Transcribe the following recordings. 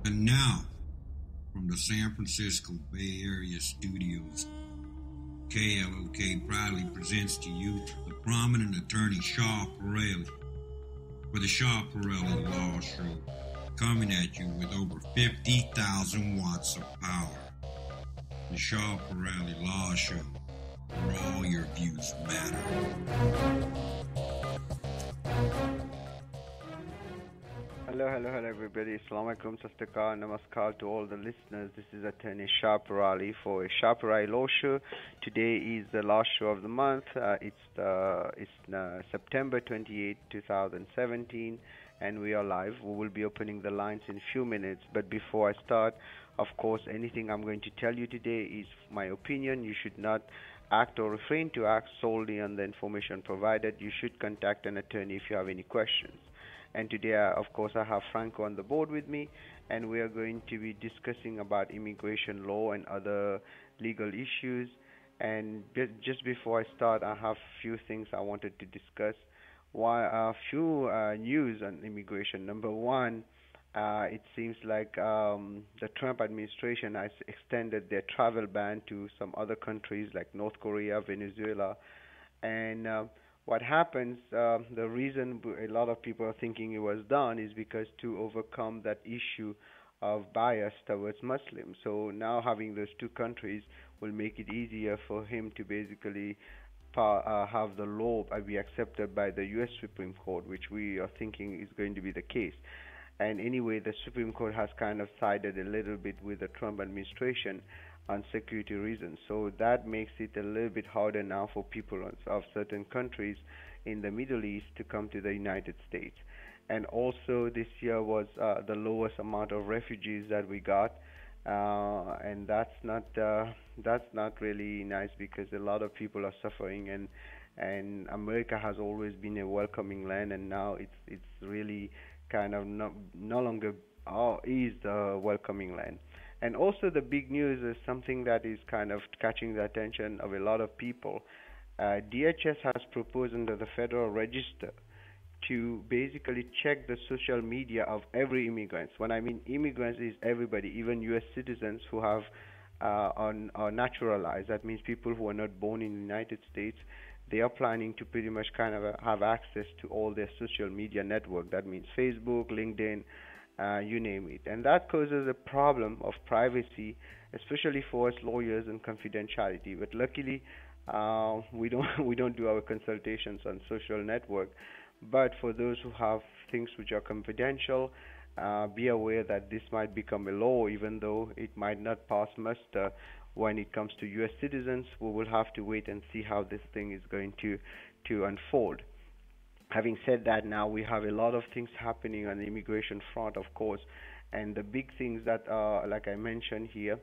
And now, from the San Francisco Bay Area studios, KLOK proudly presents to you the prominent attorney Shaw Pirelli for the Shaw Pirelli Law Show, coming at you with over 50,000 watts of power. The Shaw Pirelli Law Show, where all your views matter. Hello, everybody. Assalamu alaikum, Sastakar, namaskar to all the listeners. This is attorney Shah Pirelli for a Shah Pirelli Law Show. Today is the last show of the month. It's September 28, 2017, and we are live. We will be opening the lines in a few minutes. But before I start, of course, anything I'm going to tell you today is my opinion. You should not act or refrain to act solely on the information provided. You should contact an attorney if you have any questions. And today, of course, I have Franco on the board with me, and we are going to be discussing about immigration law and other legal issues. And just before I start, I have a few things I wanted to discuss. A few news on immigration. Number one, it seems like the Trump administration has extended their travel ban to some other countries like North Korea, Venezuela, and what happens, the reason a lot of people are thinking it was done is because to overcome that issue of bias towards Muslims. So now having those two countries will make it easier for him to basically have the law be accepted by the U.S. Supreme Court, which we are thinking is going to be the case. And anyway, the Supreme Court has kind of sided a little bit with the Trump administration on security reasons. So that makes it a little bit harder now for people of certain countries in the Middle East to come to the United States. And also, this year was the lowest amount of refugees that we got, and that's not really nice because a lot of people are suffering, and America has always been a welcoming land, and now it's really kind of no longer is the welcoming land. And also the big news is something that is kind of catching the attention of a lot of people. DHS has proposed under the Federal Register to basically check the social media of every immigrant. When I mean immigrants is everybody, even U.S. citizens who have are naturalized. That means people who are not born in the United States. They are planning to pretty much kind of have access to all their social media network. That means Facebook, LinkedIn, you name it. And that causes a problem of privacy, especially for us lawyers and confidentiality. But luckily, we don't we don't do our consultations on social network. But for those who have things which are confidential, be aware that this might become a law, even though it might not pass muster when it comes to U.S. citizens. We will have to wait and see how this thing is going to unfold. Having said that, now we have a lot of things happening on the immigration front, of course, and the big things that, like I mentioned here,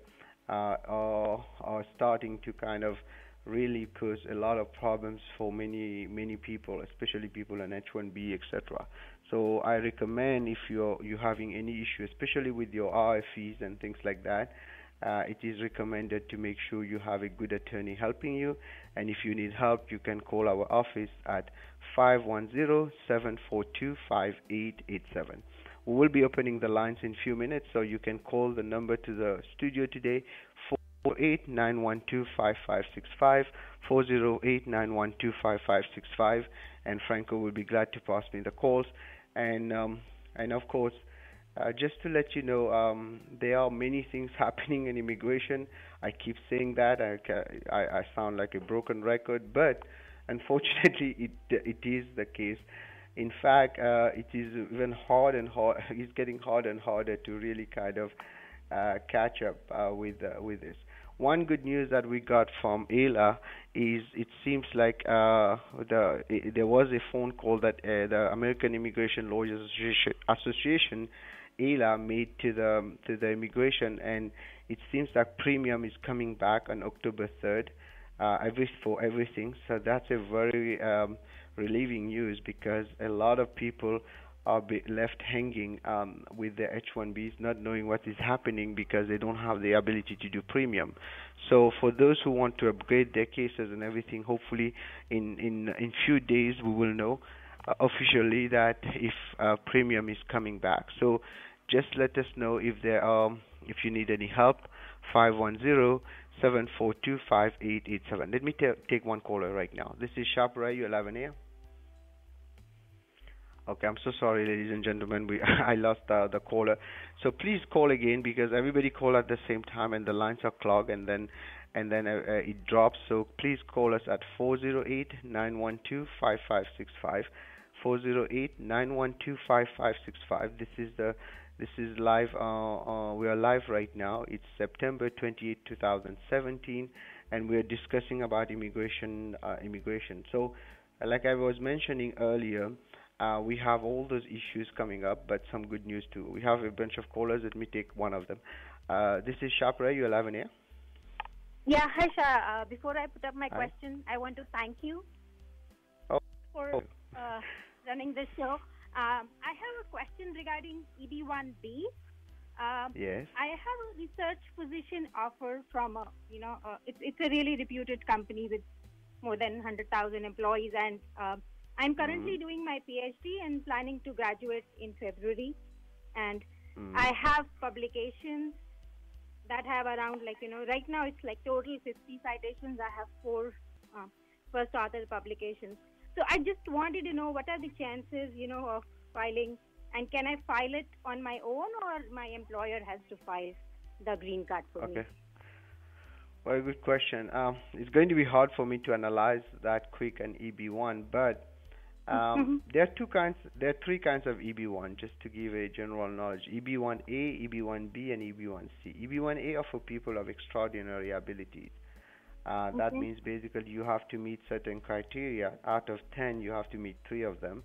are starting to kind of really cause a lot of problems for many people, especially people on H-1B, etc. So I recommend if you're having any issue, especially with your RFEs and things like that, it is recommended to make sure you have a good attorney helping you. And if you need help, you can call our office at 510-742-5887. We will be opening the lines in a few minutes, so you can call the number to the studio today, 408-912-5565, 408-912-5565, and Franco will be glad to pass me the calls. And of course, just to let you know, there are many things happening in immigration. I keep saying that. I sound like a broken record, but unfortunately, it is the case. In fact, it is even hard and hard. It's getting harder and harder to really kind of catch up with this. One good news that we got from AILA is it seems like there was a phone call that the American Immigration Lawyers Association AILA made to the immigration, and it seems that premium is coming back on October 3rd, for everything. So that's a very relieving news because a lot of people are left hanging with their H-1Bs, not knowing what is happening because they don't have the ability to do premium. So for those who want to upgrade their cases and everything, hopefully in few days we will know officially that if premium is coming back. So Just let us know if you need any help. 510-742-5887. Let me take one caller right now. This is Sharp Radio 11 a.m. Okay, I'm so sorry, ladies and gentlemen. I lost the caller. So please call again because everybody call at the same time and the lines are clogged and then it drops. So please call us at 408-912-5565. 408-912-5565. This is live. We are live right now. It's September 28, 2017, and we are discussing about immigration. So, like I was mentioning earlier. We have all those issues coming up, but some good news too. We have a bunch of callers. Let me take one of them. This is Shapra. You 11 here? Yeah, hi Shah. Before I put up my question, I want to thank you for running this show. I have a question regarding EB1B. Yes. I have a research position offer from it's a really reputed company with more than 100,000 employees, and I'm currently doing my PhD and planning to graduate in February. And I have publications that have around, right now it's like total 50 citations. I have 4 first author publications. So I just wanted to know what are the chances, of filing, and can I file it on my own or my employer has to file the green card for me? Okay. Very good question. It's going to be hard for me to analyze that quick an EB1, but there are 3 kinds of EB1, just to give a general knowledge. EB1A, EB1B, and EB1C. EB1A are for people of extraordinary abilities. That means basically you have to meet certain criteria. Out of 10, you have to meet 3 of them.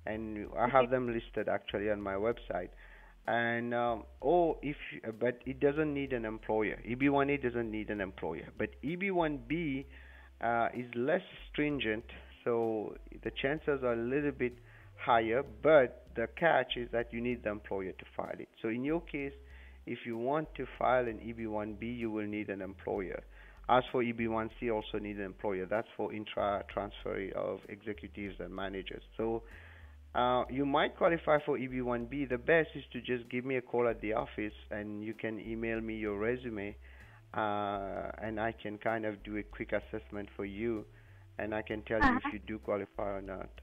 And I have them listed actually on my website. And but it doesn't need an employer. EB1A doesn't need an employer. But EB1B is less stringent, so the chances are a little bit higher, but the catch is that you need the employer to file it. So in your case, if you want to file an EB1B, you will need an employer. As for EB1C, also need an employer. That's for intra-transfer of executives and managers. So you might qualify for EB1B. The best is to just give me a call at the office, and you can email me your resume, and I can kind of do a quick assessment for you, and I can tell you if you do qualify or not.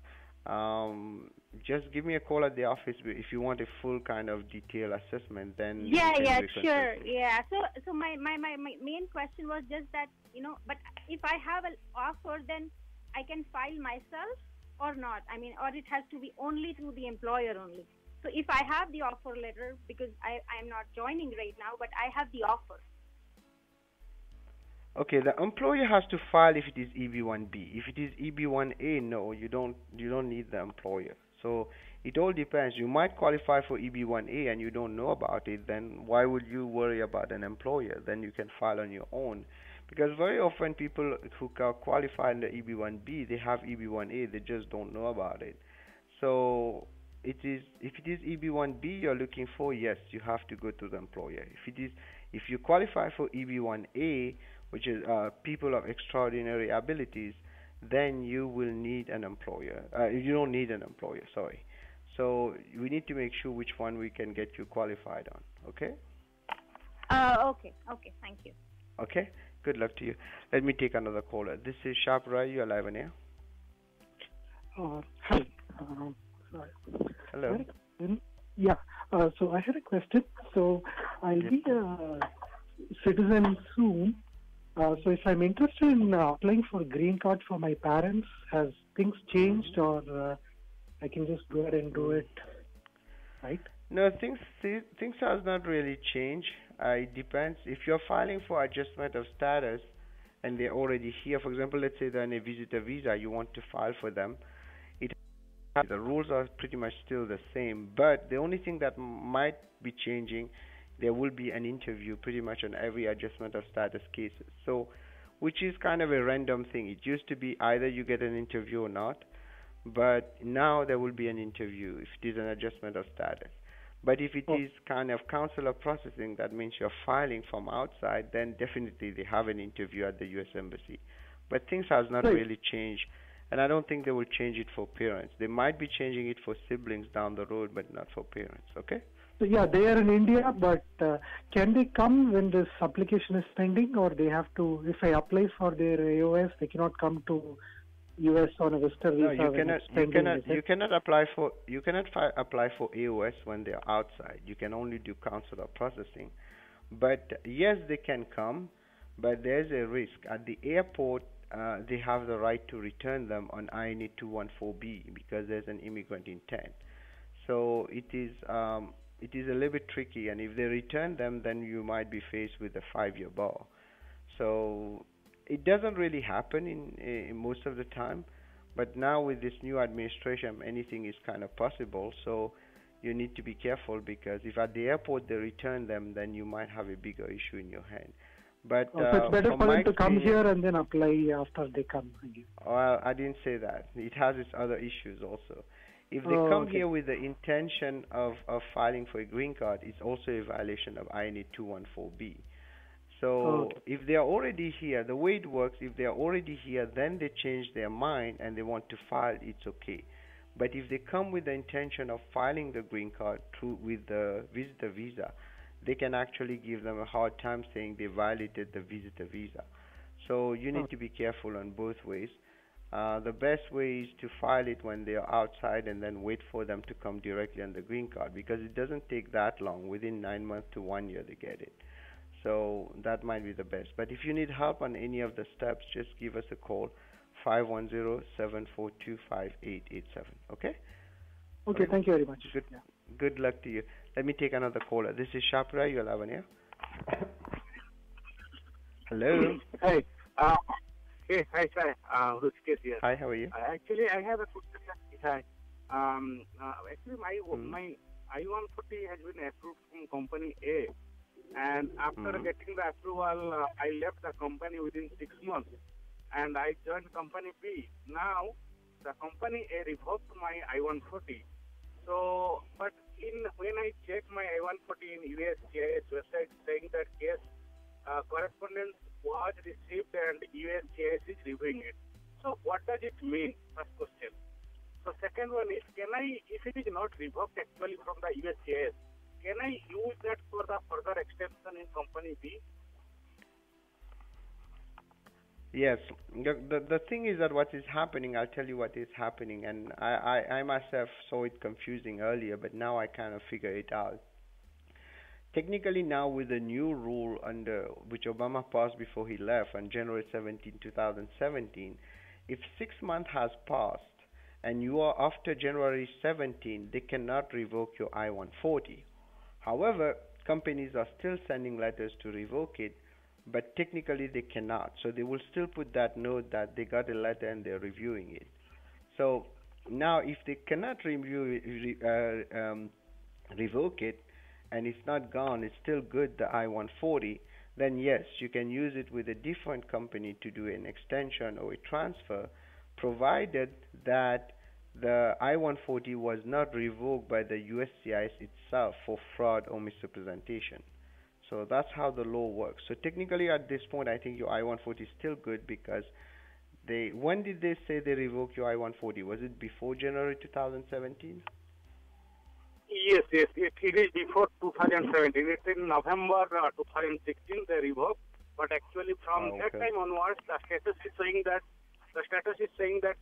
Just give me a call at the office if you want a full kind of detailed assessment. Then sure. Yeah. So my main question was just that, but if I have an offer, then I can file myself or not? I mean, or it has to be only through the employer only. So if I have the offer letter, because I'm not joining right now, but I have the offer. Okay, the employer has to file if it is EB1B. If it is EB1A, no, you don't need the employer. So it all depends. You might qualify for EB1A and you don't know about it. Then why would you worry about an employer? Then you can file on your own. Because very often people who qualify in the EB1B, they have EB1A, they just don't know about it. So if it is EB1B you're looking for, yes, you have to go to the employer. If you qualify for EB1A, which is people of extraordinary abilities, then you will need an employer. You don't need an employer, sorry. So we need to make sure which one we can get you qualified on, okay? Okay, thank you. Okay, good luck to you. Let me take another caller. This is Sharp Rai, you're live on air. Hi. Sorry. Hello. Yeah, so I had a question. So I'll be a citizen soon. So if I'm interested in applying for a green card for my parents, has things changed, or I can just go ahead and do it, right? No, things has not really changed. It depends. If you're filing for adjustment of status and they're already here, for example, let's say they're on a visitor visa, you want to file for them, the rules are pretty much still the same, but the only thing that might be changing, there will be an interview pretty much on every adjustment of status cases. So, which is kind of a random thing. It used to be either you get an interview or not, but now there will be an interview if it is an adjustment of status. But if it is kind of consular processing, that means you're filing from outside, then definitely they have an interview at the U.S. Embassy. But things has not really changed, and I don't think they will change it for parents. They might be changing it for siblings down the road, but not for parents, okay? So yeah, they are in India, but can they come when this application is pending, or they have to? If I apply for their AOS, they cannot come to US on a visitor visa. No, you when cannot. it's You pending, cannot. is You it? cannot apply for. You cannot apply for AOS when they are outside. You can only do consular processing. But yes, they can come, but there's a risk at the airport. They have the right to return them on I-214B because there's an immigrant intent. So it is a little bit tricky, and if they return them, then you might be faced with a 5-year bar. So it doesn't really happen in most of the time, but now with this new administration, anything is kind of possible. So you need to be careful because if at the airport they return them, then you might have a bigger issue in your hand. But So it's better from for my them to come experience, here and then apply after they come again. well, I didn't say that. It has its other issues also. If they Oh, come okay. here with the intention of filing for a green card, it's also a violation of INA 214B. So Okay. if they are already here, the way it works, if they are already here, then they change their mind and they want to file, it's okay. But if they come with the intention of filing the green card through with the visitor visa, they can actually give them a hard time saying they violated the visitor visa. So you need to be careful on both ways. The best way is to file it when they are outside and then wait for them to come directly on the green card because it doesn't take that long. Within 9 months to 1 year, they get it. So that might be the best. But if you need help on any of the steps, just give us a call, 510-742-5887. Okay? Okay, thank you very much. Good, Yeah. good luck to you. Let me take another caller. This is Shapra. You're live on air. Hello. Hi. Hey, hi, sir. Rushikesh here. Hi, how are you? Actually, I have a question. Hi. Actually, my I-140 has been approved from company A, and after getting the approval, I left the company within 6 months, and I joined company B. Now, the company A revoked my I-140. So, but when I check my I-140 in USCIS website, saying that yes, correspondence was received and USCIS is reviewing it. So what does it mean? First question. So second one is, can I, if it is not revoked actually from the USCIS, can I use that for the further extension in company B? Yes. The thing is that what is happening, I'll tell you what is happening, and I myself saw it confusing earlier, but now I kind of figure it out. Technically now with the new rule under which Obama passed before he left on January 17, 2017, if 6 months has passed and you are after January 17, they cannot revoke your I-140. However, companies are still sending letters to revoke it, but technically they cannot. So they will still put that note that they got a letter and they're reviewing it. So now if they cannot revoke it, and it's not gone, it's still good, the I-140, then yes, you can use it with a different company to do an extension or a transfer, provided that the I-140 was not revoked by the USCIS itself for fraud or misrepresentation. So that's how the law works. So technically at this point, I think your I-140 is still good because when did they say they revoked your I-140? Was it before January 2017? Yes, it is before 2017. It's in November 2016 they revoked, but actually from that time onwards, the status is saying that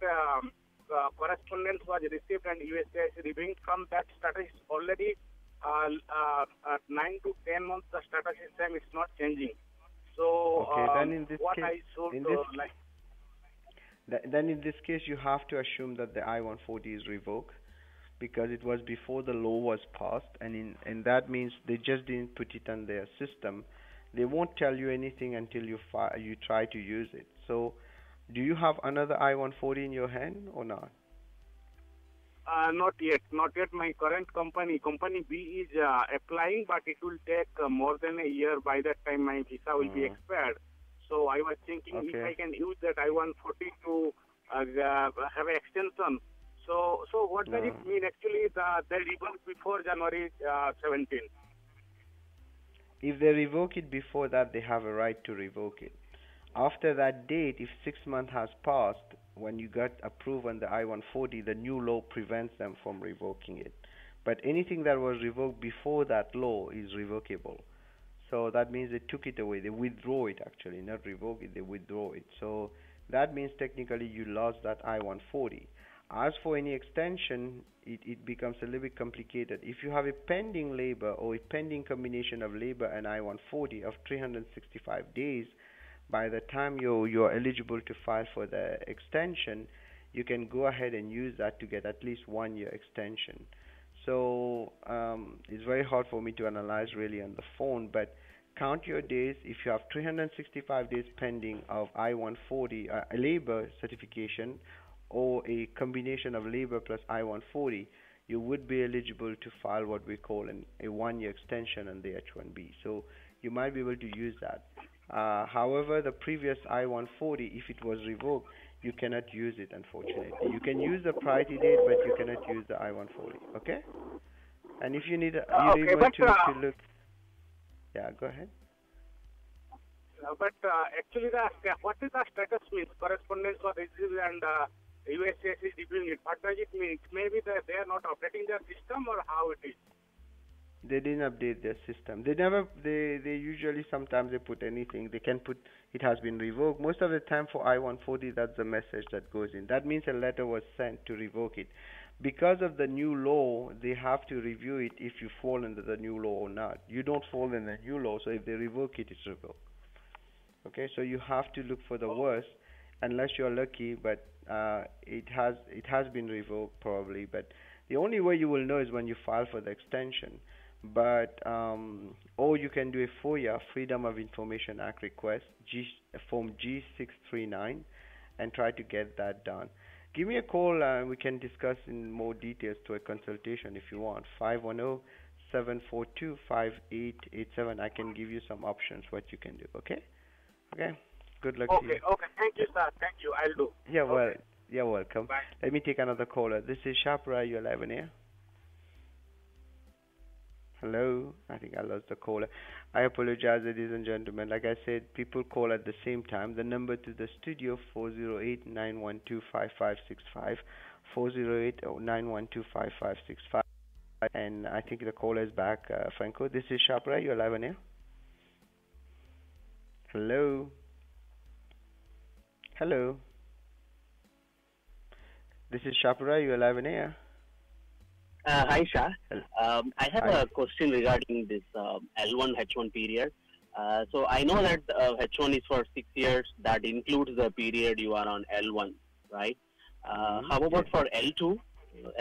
correspondence was received and USCIS is reviewing. From that status already 9 to 10 months. The status is same. It's not changing. So then in this what case, I should like. Then in this case, you have to assume that the I-140 is revoked, because it was before the law was passed, and that means they just didn't put it on their system. They won't tell you anything until you try to use it. So, do you have another I-140 in your hand or not? Not yet. My current company B is applying, but it will take more than a year. By that time, my visa will be expired. So I was thinking if I can use that I-140 to have an extension. So what does it mean actually? They revoked before January 17. If they revoke it before that, they have a right to revoke it. After that date, if 6 months has passed, when you got approved on the I-140, the new law prevents them from revoking it. But anything that was revoked before that law is revocable. So that means they took it away. They withdraw it actually, not revoke it. They withdraw it. So that means technically you lost that I-140. As for any extension, it becomes a little bit complicated. If you have a pending labor or a pending combination of labor and I-140 of 365 days, by the time you're eligible to file for the extension, you can go ahead and use that to get at least 1 year extension. So it's very hard for me to analyze really on the phone, but count your days. If you have 365 days pending of I-140 labor certification or a combination of labor plus I-140, you would be eligible to file what we call a 1 year extension on the H-1B. So you might be able to use that. However, the previous I-140, if it was revoked, you cannot use it, unfortunately. You can use the priority date, but you cannot use the I-140. Okay? And if you need, you're able to look. Yeah, go ahead. But actually, what is the status means? Correspondence or receive and USCIS is reviewing it. What does it mean? Maybe they are not updating their system, or how it is? They didn't update their system. They usually sometimes they put anything. They can put it has been revoked. Most of the time for I-140, that's the message that goes in. That means a letter was sent to revoke it. Because of the new law, they have to review it if you fall under the new law or not. You don't fall in the new law, so if they revoke it, it's revoked. Okay, so you have to look for the worst, unless you're lucky, but it has been revoked probably. But the only way you will know is when you file for the extension. But or you can do a FOIA, Freedom of Information Act request, form G639, and try to get that done. Give me a call and we can discuss in more details to a consultation if you want. 510-742-5887. I can give you some options what you can do. Okay? Okay. Good luck to you. Okay. Thank you, sir. Thank you. I'll do. You're welcome. Bye. Let me take another caller. This is Shapra. You're live on air. Hello, I think I lost the caller. I apologize, ladies and gentlemen. Like I said, people call at the same time. The number to the studio 408-912-5565, 408-912-5565. And I think the caller is back. Franco, this is Shapra. You're live on air. Hello. Hello. This is Shapra. You're live on air. Hi, Shah. I have a question regarding this L1 H1 period. So I know that H1 is for 6 years. That includes the period you are on L1, right? How about for L2?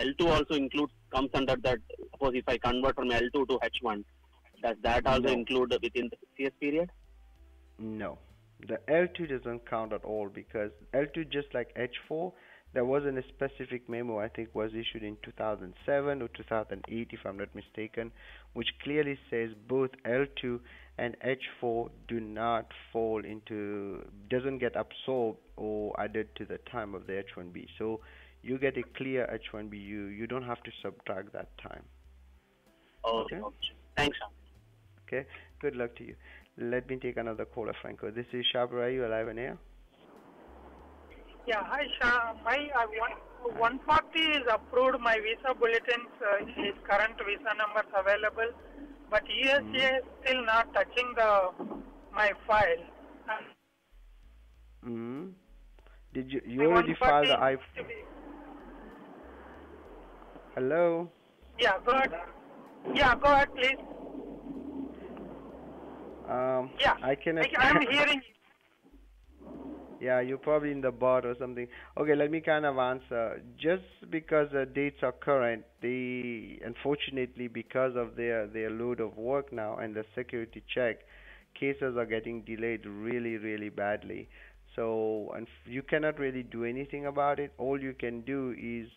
L2 also comes under that. Suppose if I convert from L2 to H1, does that also include within the 6 years period? No. The L2 doesn't count at all because L2, just like H4, there wasn't a specific memo, I think was issued in 2007 or 2008, if I'm not mistaken, which clearly says both L2 and H4 do not doesn't get absorbed or added to the time of the H1B. So you get a clear H1B. You don't have to subtract that time. Okay. Thanks, sir. Okay. Good luck to you. Let me take another caller, Franco. This is Shabra. Are you alive and here? Yeah, hi Shah. My 140 is approved. My visa bulletins is current visa numbers available, but ESA is still not touching my file. Did you already filed the I? Hello. Yeah, go ahead. Yeah, go ahead, please. Yeah, I'm hearing you. Yeah, you're probably in the bot or something. Okay, let me kind of answer. Just because the dates are current, unfortunately, because of their load of work now and the security check, cases are getting delayed really, really badly. So you cannot really do anything about it. All you can do is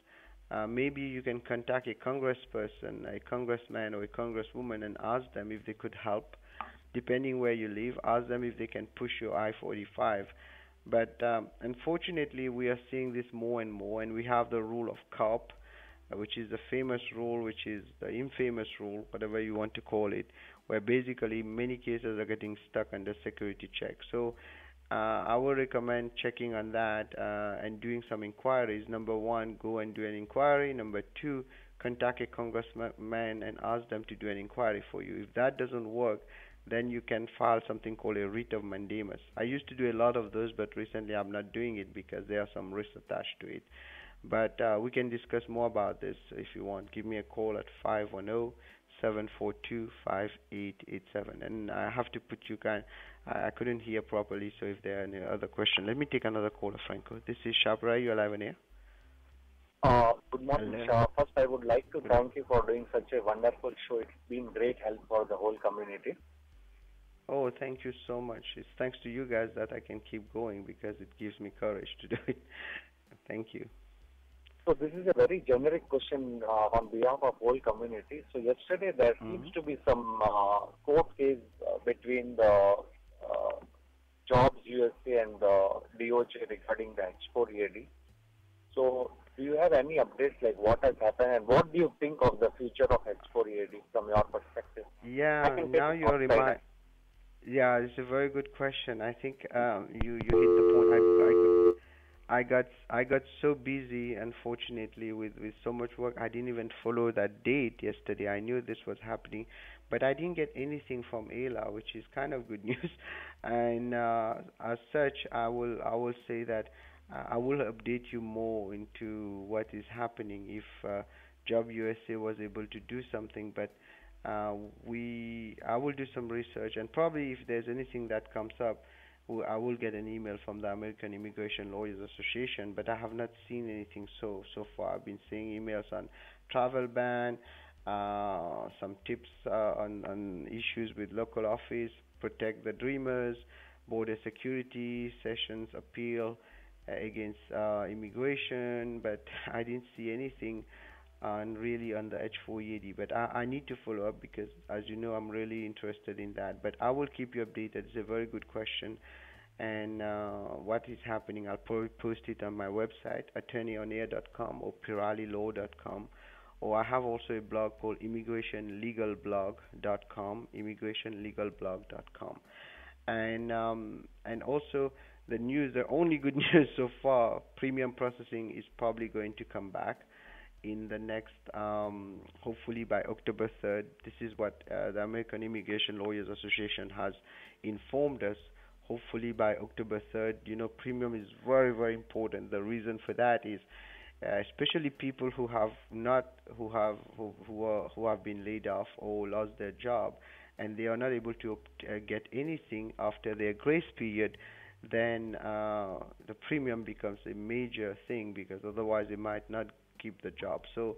maybe you can contact a congressperson, a congressman or a congresswoman and ask them if they could help. Depending where you live, ask them if they can push your I-45. But unfortunately, we are seeing this more and more, and we have the rule of COP, which is the famous rule, which is the infamous rule, whatever you want to call it, where basically many cases are getting stuck under security check. So I would recommend checking on that and doing some inquiries. Number one, go and do an inquiry. Number two, contact a congressman and ask them to do an inquiry for you. If that doesn't work, then you can file something called a writ of mandamus. I used to do a lot of those, but recently I'm not doing it because there are some risks attached to it. But we can discuss more about this if you want. Give me a call at 510-742-5887. And I have to put you I couldn't hear properly, so if there are any other question, let me take another caller, Franco. This is Shabrai, you're live on air. Good morning, Shah. First, I would like to thank you for doing such a wonderful show. It's been great help for the whole community. Oh, thank you so much. It's thanks to you guys that I can keep going because it gives me courage to do it. Thank you. So this is a very generic question on behalf of whole community. So yesterday there seems to be some court case between the Jobs USA and the DOJ regarding the H4 EAD. So do you have any updates like what has happened and what do you think of the future of H4 EAD from your perspective? Yeah, now you're reminding. Yeah, it's a very good question. I think you hit the point. I got so busy, unfortunately, with so much work. I didn't even follow that date yesterday. I knew this was happening, but I didn't get anything from Ayla, which is kind of good news. And as such, I will say that I will update you more into what is happening if Job USA was able to do something. But I will do some research, and probably if there's anything that comes up, I will get an email from the American Immigration Lawyers Association, but I have not seen anything so far. I've been seeing emails on travel ban, some tips on issues with local office, protect the dreamers, border security, sessions appeal against immigration, but I didn't see anything really on the H4 EAD. But I need to follow up because, as you know, I'm really interested in that. But I will keep you updated. It's a very good question. And what is happening, I'll probably post it on my website, attorneyonair.com or piralilaw.com. Or I have also a blog called immigrationlegalblog.com, immigrationlegalblog.com. And also the only good news so far, premium processing is probably going to come back in the next, hopefully by October 3rd. This is what the American Immigration Lawyers Association has informed us. Hopefully by October 3rd, premium is very, very important. The reason for that is, especially people who have been laid off or lost their job, and they are not able to get anything after their grace period, then the premium becomes a major thing because otherwise they might not keep the job. So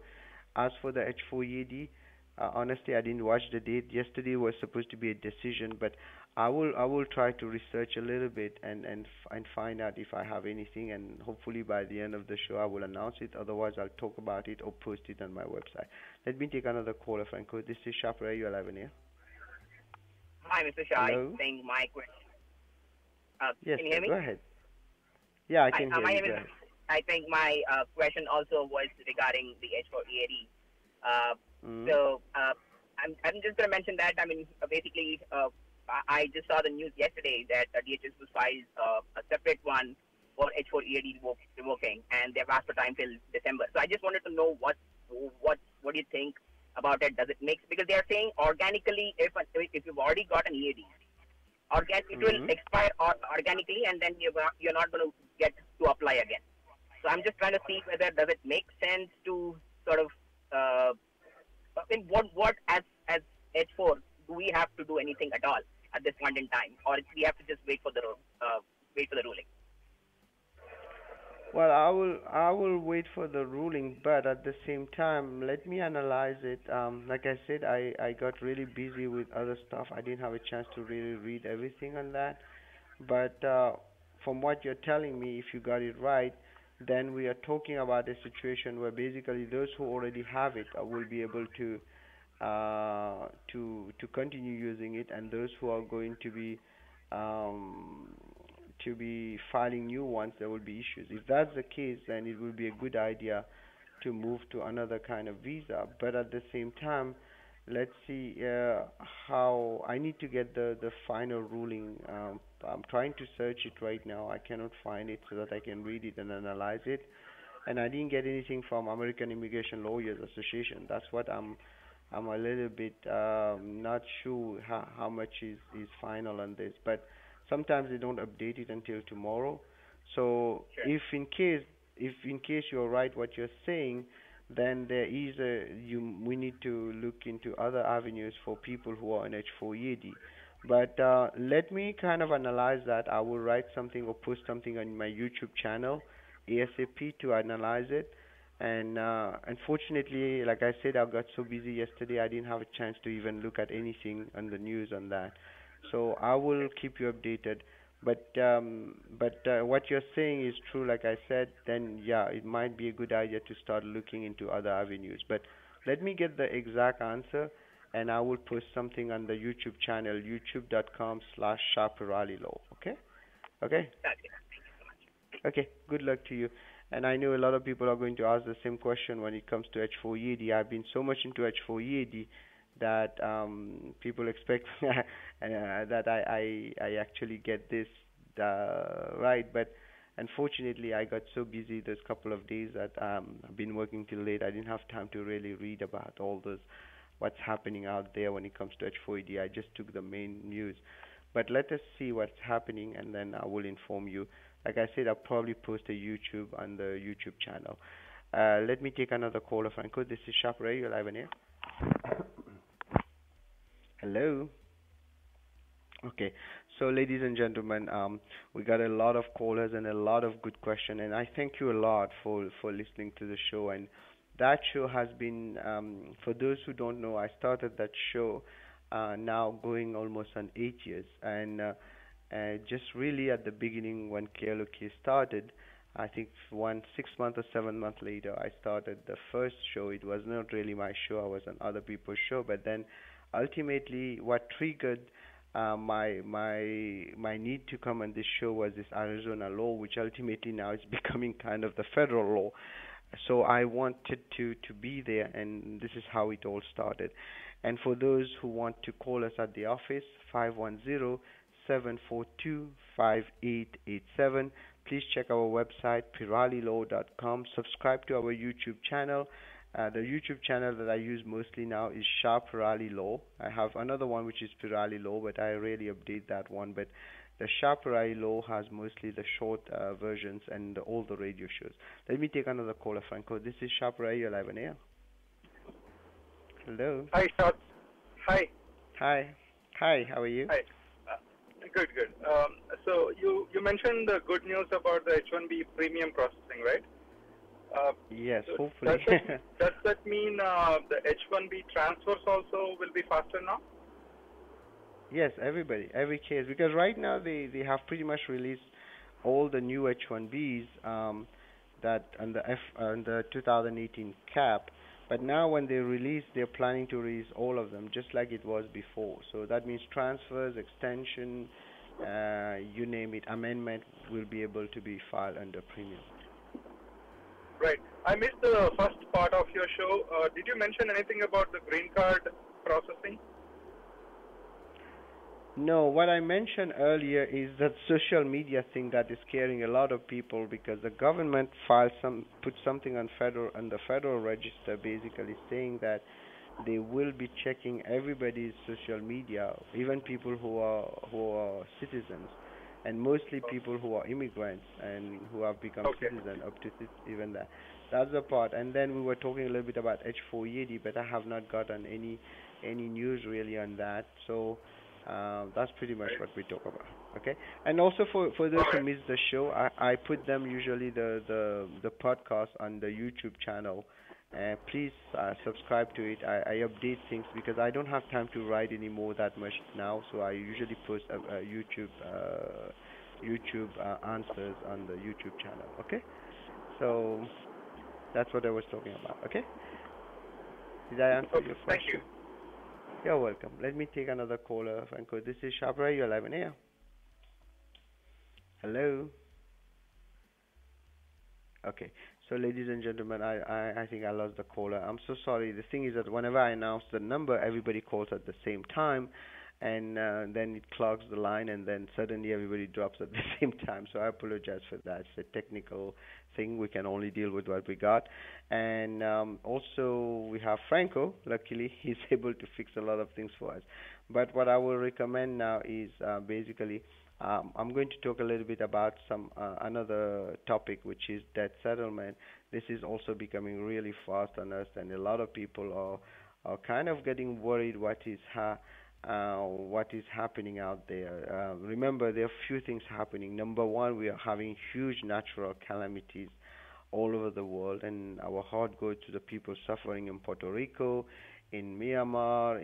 as for the H4 EAD, honestly, I didn't watch the date. Yesterday was supposed to be a decision, but I will try to research a little bit and find out if I have anything, and hopefully by the end of the show I will announce it. Otherwise, I'll talk about it or post it on my website. Let me take another caller, Franco. This is Shapra. You're live in here. Hi, Mr. Shah. I think my question. Yes, can you hear me? Go ahead. Yeah, I can hear you. I think my question also was regarding the H4 EAD. So I'm just going to mention that. I mean, basically, I just saw the news yesterday that DHS was filed a separate one for H4 EAD revoking, and they've asked for time till December. So I just wanted to know what do you think about it? Does it make, because they are saying organically, if you've already got an EAD, it will expire organically, and then you're not going to get to apply again. So I'm just trying to see whether does it make sense to sort of what as H4 do we have to do anything at all at this point in time, or we have to just wait for the ruling? Well, I will wait for the ruling, but at the same time, let me analyze it. Like I said, I got really busy with other stuff. I didn't have a chance to really read everything on that. But from what you're telling me, if you got it right, then we are talking about a situation where basically those who already have it will be able to continue using it, and those who are going to be filing new ones, there will be issues. If that's the case, then it will be a good idea to move to another kind of visa. But at the same time, let's see how I need to get the final ruling. I'm trying to search it right now. I cannot find it so that I can read it and analyze it. and I didn't get anything from American Immigration Lawyers Association. That's what I'm a little bit not sure how much is final on this, but sometimes they don't update it until tomorrow. So Sure. if in case you're right what you're saying, then there is a you we need to look into other avenues for people who are on H4 EAD. But let me kind of analyze that. I will write something or post something on my YouTube channel ASAP to analyze it. And unfortunately, like I said, I got so busy yesterday, I didn't have a chance to even look at anything on the news on that. So I will keep you updated. But what you're saying is true. Like I said, then yeah, it might be a good idea to start looking into other avenues. But let me get the exact answer, and I will post something on the YouTube channel, youtube.com/Shaparali Law. Okay? Okay? Okay. Thank you so much. Okay. Good luck to you. And I know a lot of people are going to ask the same question when it comes to H4 EAD. I've been so much into H4 EAD that people expect that I actually get this right. But unfortunately, I got so busy this couple of days that I've been working till late. I didn't have time to really read about all this, what's happening out there when it comes to H4 EAD. I just took the main news. But let us see what's happening, and then I will inform you. Like I said, I'll probably post a YouTube on the YouTube channel. Let me take another caller, Franco. This is Sharp Ray. You're live on air. Hello. Okay. So, ladies and gentlemen, we got a lot of callers and a lot of good questions, and I thank you a lot for listening to the show. And that show has been, for those who don't know, I started that show now going almost on 8 years, and just really at the beginning when KLOK started, I think 6 months or 7 months later, I started the first show. It was not really my show. I was on other people's show, but then ultimately what triggered my need to come on this show was this Arizona law, which ultimately now is becoming kind of the federal law. So I wanted to be there, and this is how it all started. And for those who want to call us at the office, 510-742-5887. Please check our website, piralilaw.com. Subscribe to our YouTube channel. The YouTube channel that I use mostly now is Shah Pirali Law. I have another one which is Pirali Law, but I rarely update that one. But the Shah Pirali Law has mostly the short versions and all the radio shows. Let me take another caller, Franco. This is Shah Pirali. You're live on air. Hello. Hi, Shah. Hi. Hi. Hi, how are you? Hi. Good. So you mentioned the good news about the H-1B premium processing, right? Yes, so hopefully. Does that mean the H-1B transfers also will be faster now? Yes, every case, because right now they have pretty much released all the new H-1Bs that on the 2018 cap. But now when they release, they're planning to release all of them, just like it was before. So that means transfers, extension, you name it, amendment will be able to be filed under premium. Right. I missed the first part of your show. Did you mention anything about the green card processing? No, what I mentioned earlier is that social media thing that is scaring a lot of people because the government put something on the federal register, basically saying that they will be checking everybody's social media, even people who are citizens, and mostly people who are immigrants and who have become citizens up to even that. That's the part. And then we were talking a little bit about H4 EAD, but I have not gotten any news really on that. So. That's pretty much what we talk about. Okay, and also for those who missed the show, I put them usually the podcast on the YouTube channel. Please subscribe to it. I update things because I don't have time to write anymore that much now, so I usually post YouTube answers on the YouTube channel. Okay, so that's what I was talking about. Okay, did I answer your question? Thank you. You're welcome. Let me take another caller, Franco. This is Shabra. You're live on air. Hello. Okay. So, ladies and gentlemen, I think I lost the caller. I'm so sorry. The thing is that whenever I announce the number, everybody calls at the same time, and then it clogs the line, and then suddenly everybody drops at the same time. So I apologize for that. It's a technical thing. We can only deal with what we got. And also we have Franco. Luckily, he's able to fix a lot of things for us. But what I will recommend now is basically I'm going to talk a little bit about some another topic, which is debt settlement. This is also becoming really fast on us, and a lot of people are kind of getting worried what is happening out there. Remember, there are few things happening. Number one, we are having huge natural calamities all over the world, and our heart goes to the people suffering in Puerto Rico, in Myanmar,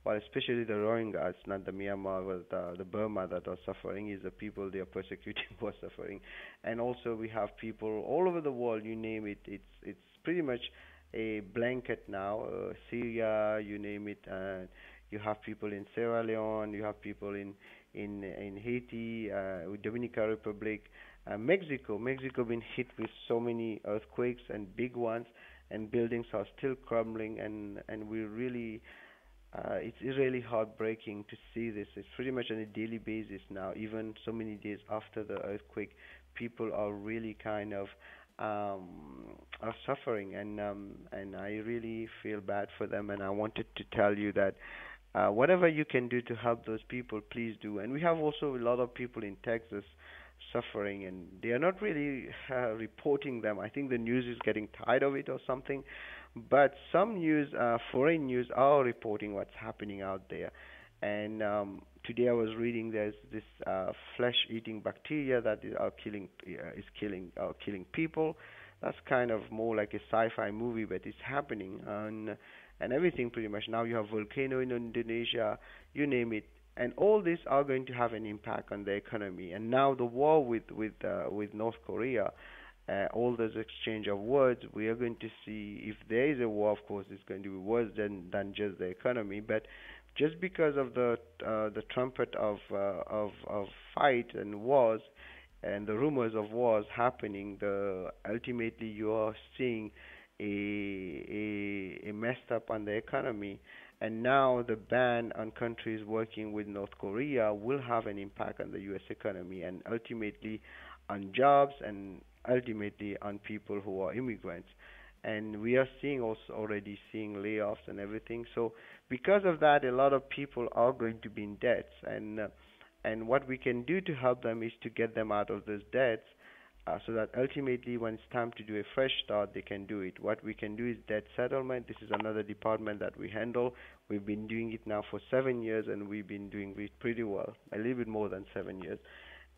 well, especially the Rohingyas, not the Myanmar, but the Burma that are suffering, is the people they are persecuting who are suffering. And also we have people all over the world, you name it. It's pretty much a blanket now. Syria, you name it. You have people in Sierra Leone. You have people in Haiti, Dominican Republic, Mexico. Mexico been hit with so many earthquakes and big ones, and buildings are still crumbling, and we really it's really heartbreaking to see this. It's pretty much on a daily basis now. Even so many days after the earthquake, people are really kind of are suffering, and I really feel bad for them. And I wanted to tell you that whatever you can do to help those people, please do. And we have also a lot of people in Texas suffering, and they are not really reporting them. I think the news is getting tired of it or something. But some news, foreign news, are reporting what's happening out there. And today I was reading there's this flesh-eating bacteria that killing people. That's kind of more like a sci-fi movie, but it's happening, and everything pretty much. Now you have volcano in Indonesia, you name it, and all these are going to have an impact on the economy. And now the war with North Korea, all this exchange of words, we are going to see if there is a war. Of course, it's going to be worse than just the economy. But just because of the trumpet of fight and wars and the rumors of wars happening, ultimately you are seeing a messed up on the economy. And now the ban on countries working with North Korea will have an impact on the U.S. economy, and ultimately on jobs, and ultimately on people who are immigrants. And we are seeing also already seeing layoffs and everything. So because of that, a lot of people are going to be in debts, and what we can do to help them is to get them out of those debts, so that ultimately when it's time to do a fresh start, they can do it. What we can do is debt settlement. This is another department that we handle. We've been doing it now for 7 years, and we've been doing it pretty well, a little bit more than 7 years.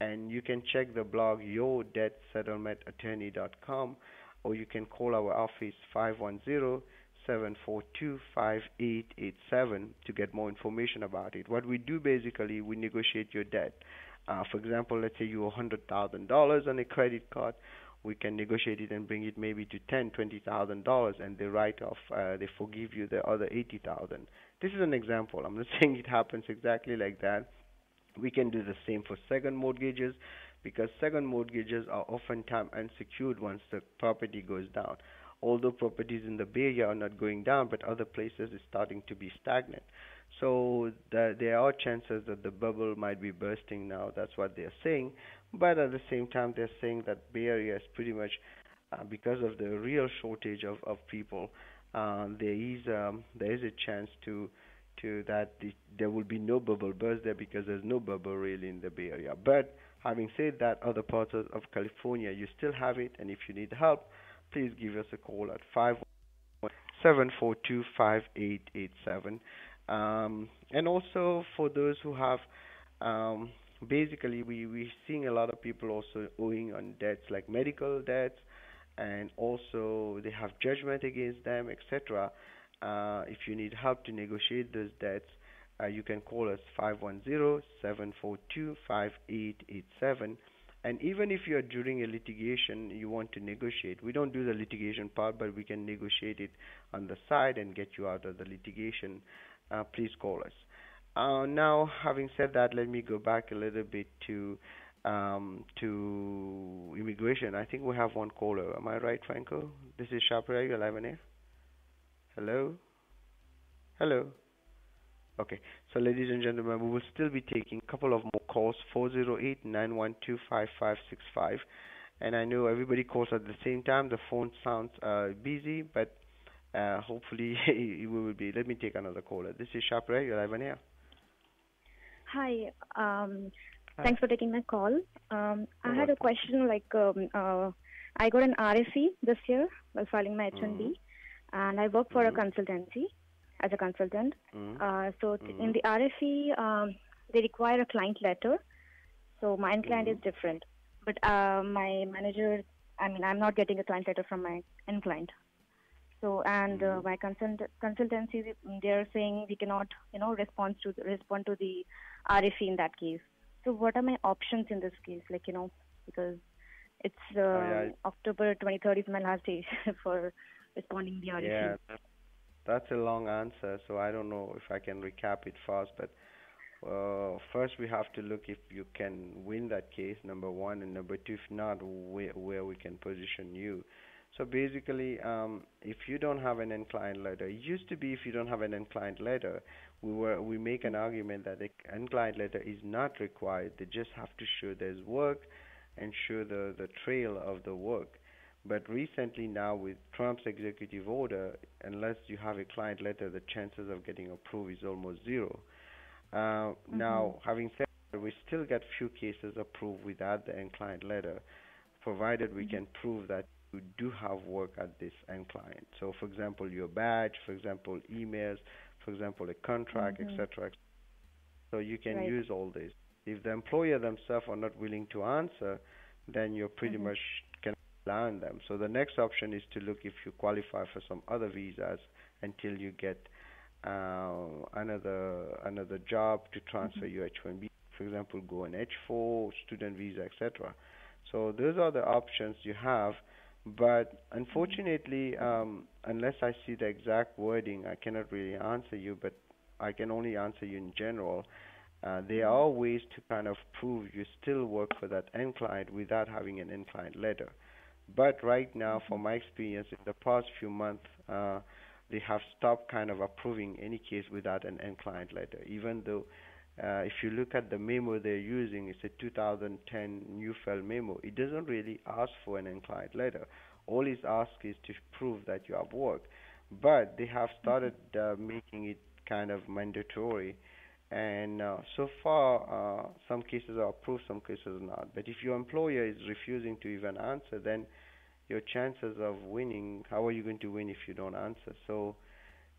And you can check the blog yourdebtsettlementattorney.com, or you can call our office 510-742-5887 to get more information about it. What we do basically, we negotiate your debt. For example, let's say you owe $100,000 on a credit card. We can negotiate it and bring it maybe to $20,000, and they write off, they forgive you the other $80,000. This is an example. I'm not saying it happens exactly like that. We can do the same for second mortgages, because second mortgages are oftentimes unsecured once the property goes down. Although properties in the Bay Area are not going down, but other places is starting to be stagnant. So there are chances that the bubble might be bursting now. That's what they're saying. But at the same time, they're saying that Bay Area is pretty much, because of the real shortage of people, there is a chance there will be no bubble burst there, because there's no bubble really in the Bay Area. But having said that, other parts of California, you still have it, and if you need help, please give us a call at 517425887. And also for those who have, basically we're seeing a lot of people also owing on debts like medical debts, and also they have judgment against them, etc. If you need help to negotiate those debts, you can call us 510-742-5887. And even if you are during a litigation, you want to negotiate, we don't do the litigation part, but we can negotiate it on the side and get you out of the litigation. Please call us. Now, having said that, let me go back a little bit to immigration. I think we have one caller. Am I right, Franco? This is Shapira. You're live on air. Hello? Hello? Okay. So, ladies and gentlemen, we will still be taking a couple of more calls, 408-912-5565. And I know everybody calls at the same time. The phone sounds busy, but hopefully we will be. Let me take another caller. This is Shapra. You're live on air. Hi. Hi. Thanks for taking my call. I had a question. I got an RFE this year while filing my H1B, and I work for a consultancy as a consultant. In the RFE, they require a client letter. So my end client is different, but my manager, I'm not getting a client letter from my end client. So my consultancy, they're saying we cannot, respond to the RFE in that case. So what are my options in this case? Because it's October 23rd is my last day for responding the RFE. Yeah, that's a long answer. So I don't know if I can recap it fast, but first we have to look if you can win that case, number one, and number two, if not, where we can position you. So basically, if you don't have an end client letter, it used to be if you don't have an end client letter, we make an argument that the end client letter is not required. They just have to show there's work and show the trail of the work. But recently now with Trump's executive order, unless you have a client letter, the chances of getting approved is almost zero. Now, having said that, we still get few cases approved without the end client letter, provided we can prove that you do have work at this end client. So, for example, your badge, for example, emails, for example, a contract, etc. So you can use all this. If the employer themselves are not willing to answer, then you're pretty much can rely on them. So the next option is to look if you qualify for some other visas until you get another job to transfer your H-1B. For example, go on H-4, student visa, etc. So those are the options you have. But unfortunately, unless I see the exact wording, I cannot really answer you, but I can only answer you in general. There are ways to kind of prove you still work for that end client without having an end client letter. But right now, from my experience, in the past few months, they have stopped kind of approving any case without an end client letter, even though if you look at the memo they're using, it's a 2010 new file memo. It doesn't really ask for an end client letter. All it's asked is to prove that you have work. But they have started making it kind of mandatory. And so far, some cases are approved, some cases are not. But if your employer is refusing to even answer, then your chances of winning, how are you going to win if you don't answer? So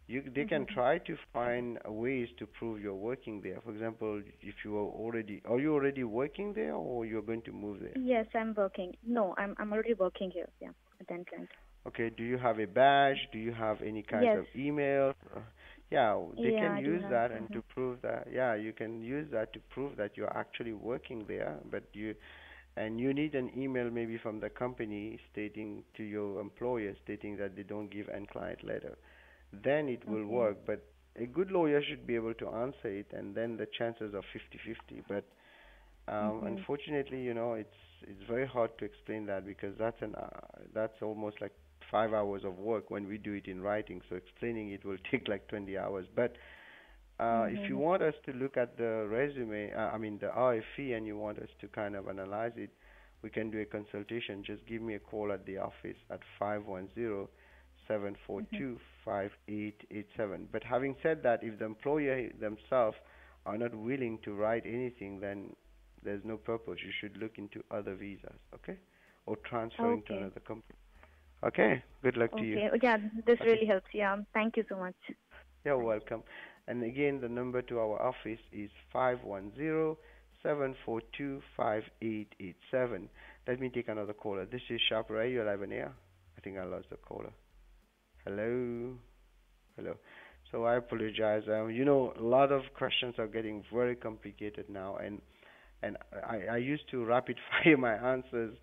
they can try to find ways to prove you're working there. For example, if you are you already working there, or you're going to move there? Yes, I'm working. No, I'm already working here. Yeah, at the client. Okay. Do you have a badge? Do you have any kind of email? They can use that and to prove that. Yeah, you can use that to prove that you're actually working there, but you need an email maybe from the company stating to your employer stating that they don't give end client letter. Then it will work. But a good lawyer should be able to answer it, and then the chances are 50-50. But unfortunately, it's very hard to explain that, because that's almost like 5 hours of work when we do it in writing. So explaining it will take like 20 hours. But if you want us to look at the resume, the RFE, and you want us to kind of analyze it, we can do a consultation. Just give me a call at the office at 510-742-5887. But having said that, if the employer themselves are not willing to write anything, then there's no purpose. You should look into other visas, okay? Or transferring to another company. Okay? Good luck to you. Yeah, this really helps. Yeah, thank you so much. You're welcome. And again, the number to our office is 510-742-5887. Let me take another caller. This is Shapra. You're live on air. I think I lost the caller. Hello? Hello. So I apologize. A lot of questions are getting very complicated now, and I used to rapid fire my answers,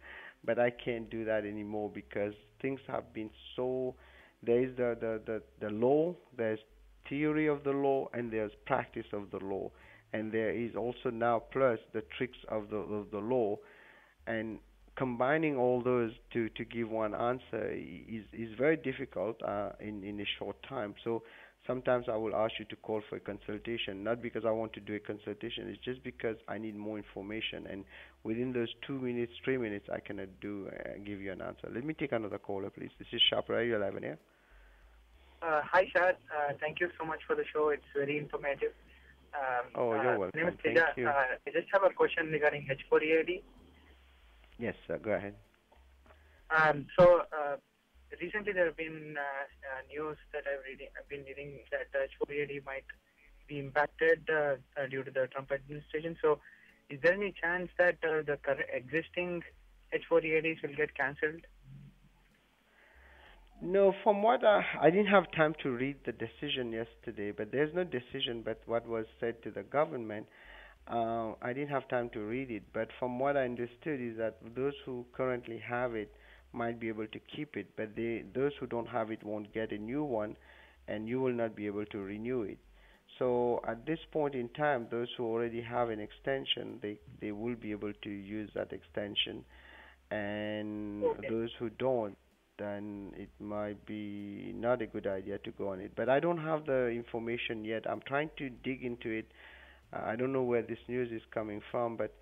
but I can't do that anymore because things have been so. There is the law, there's theory of the law, and there's practice of the law, and there is also now plus the tricks of the law, and combining all those to give one answer is very difficult in a short time. So sometimes I will ask you to call for a consultation, not because I want to do a consultation. It's just because I need more information, and within those 2 minutes, 3 minutes, I cannot give you an answer. Let me take another caller, please. This is Sharper. Are you alive in here? Hi, Shah. Thank you so much for the show. It's very informative. You're welcome. My name is Thank Teja. you. I just have a question regarding H4 EAD. Yes, go ahead. Recently there have been news that I've been reading that H4 EAD might be impacted due to the Trump administration. So, is there any chance that the current existing H4 EADs will get cancelled? No, from what I didn't have time to read the decision yesterday, but there's no decision but what was said to the government. I didn't have time to read it, but from what I understood is that those who currently have it might be able to keep it, but those who don't have it won't get a new one, and you will not be able to renew it. So at this point in time, those who already have an extension, they will be able to use that extension, and those who don't, then it might be not a good idea to go on it. But I don't have the information yet. I'm trying to dig into it. I don't know where this news is coming from, but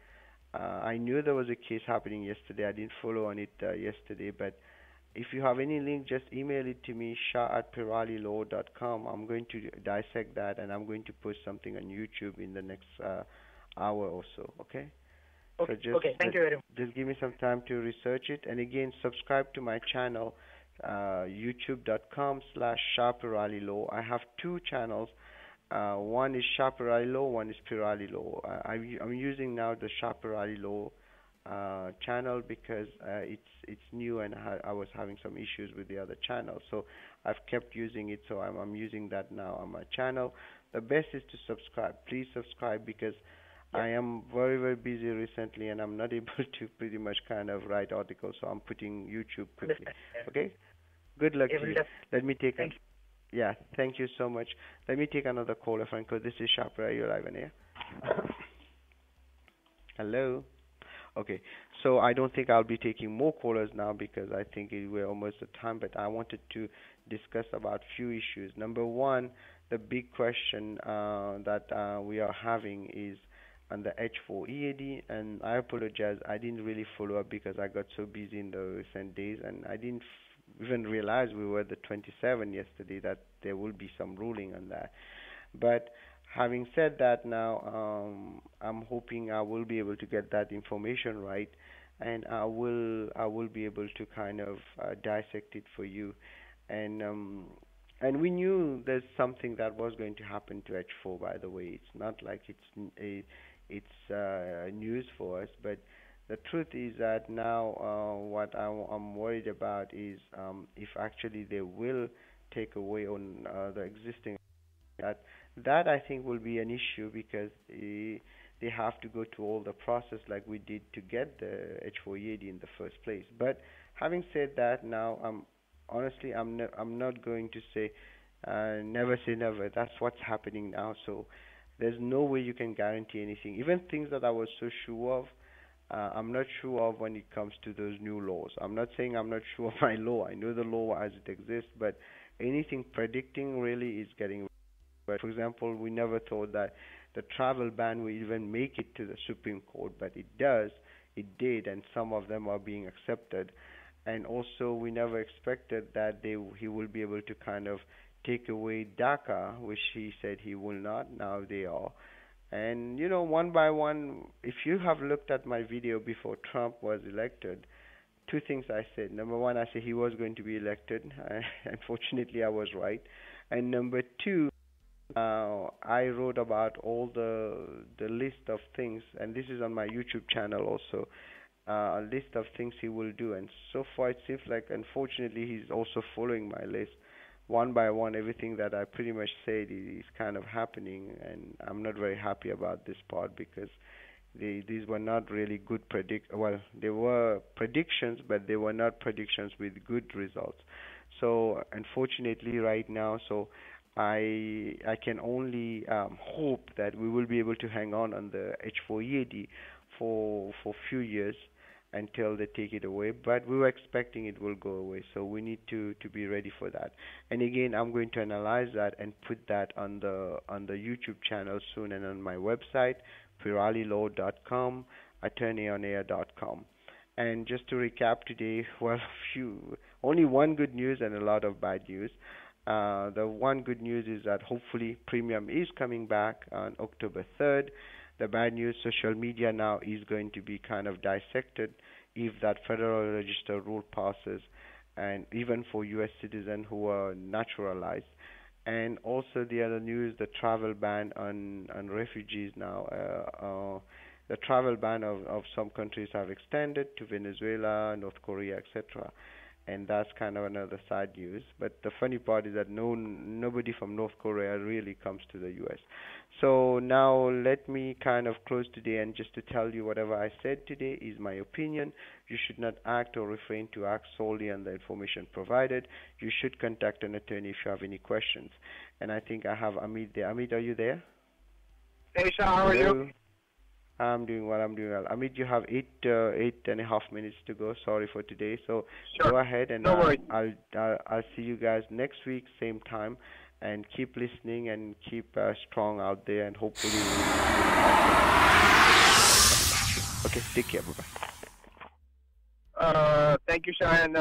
I knew there was a case happening yesterday. I didn't follow on it yesterday, but if you have any link, just email it to me, shah@piralilaw.com. I'm going to dissect that, and I'm going to post something on YouTube in the next hour or so, okay? Okay, So thank you very much. Just give me some time to research it. And again, subscribe to my channel, youtube.com/shahpiralilaw. I have two channels. One is Shah Pirali Law, one is Pirali Law. I'm using now the Shah Pirali Law channel because it's new, and I was having some issues with the other channel. So I've kept using it, so I'm using that now on my channel. The best is to subscribe. Please subscribe because I am very, very busy recently, and I'm not able to pretty much kind of write articles, so I'm putting YouTube quickly. Okay? Good luck to you. Let me take a... Yeah, thank you so much. Let me take another caller, Franco. This is Sharper. Are you live in here? Hello? Okay, so I don't think I'll be taking more callers now because I think we're almost at time, but I wanted to discuss about few issues. Number one, the big question that we are having is on the H4 EAD, and I apologize, I didn't really follow up because I got so busy in the recent days, and I didn't even realize we were the 27 yesterday that there will be some ruling on that. But having said that, now I'm hoping I will be able to get that information right, and I will be able to kind of dissect it for you, and we knew there's something that was going to happen to H4. By the way, it's not like it's news for us, but the truth is that now what I'm worried about is if actually they will take away on the existing, that I think will be an issue because they have to go through all the process like we did to get the H4 EAD in the first place. But having said that, now honestly I'm not going to say never say never. That's what's happening now. So there's no way you can guarantee anything. Even things that I was so sure of, I'm not sure of when it comes to those new laws. I'm not saying I'm not sure of my law. I know the law as it exists, but anything predicting really is getting. But for example, we never thought that the travel ban will even make it to the Supreme Court, but it does. It did, and some of them are being accepted. And also, we never expected that he will be able to kind of take away DACA, which he said he will not. Now they are. And, you know, one by one, if you have looked at my video before Trump was elected, two things I said. Number one, I said he was going to be elected. Unfortunately, I was right. And number two, I wrote about all the list of things, and this is on my YouTube channel also, a list of things he will do. And so far, it seems like, unfortunately, he's also following my list. One by one, everything that I pretty much said is kind of happening, and I'm not very happy about this part because these were not really good well, they were predictions, but they were not predictions with good results. So unfortunately right now, so I can only hope that we will be able to hang on the H4 EAD for few years, until they take it away. But we were expecting it will go away, so we need to be ready for that. And again, I'm going to analyze that and put that on the YouTube channel soon, and on my website, piralilaw.com, attorneyonair.com. And just to recap today, well, only one good news and a lot of bad news. The one good news is that hopefully premium is coming back on October 3rd. The bad news, social media now is going to be kind of dissected if that Federal Register rule passes, and even for U.S. citizens who are naturalized. And also the other news, the travel ban on refugees now. The travel ban of some countries have extended to Venezuela, North Korea, etc. And that's kind of another sad news. But the funny part is that nobody from North Korea really comes to the U.S. So now let me kind of close today, and just to tell you, whatever I said today is my opinion. You should not act or refrain to act solely on the information provided. You should contact an attorney if you have any questions. And I think I have Amit there. Amit, are you there? Hey, Shah, how are you? I'm doing well. Amit, you have 8.5 minutes to go. Sorry for today. So sure. Go ahead, and no worries. I'll see you guys next week, same time. And keep listening and keep strong out there, and hopefully. Okay, take care. Bye-bye. Thank you, Shah, and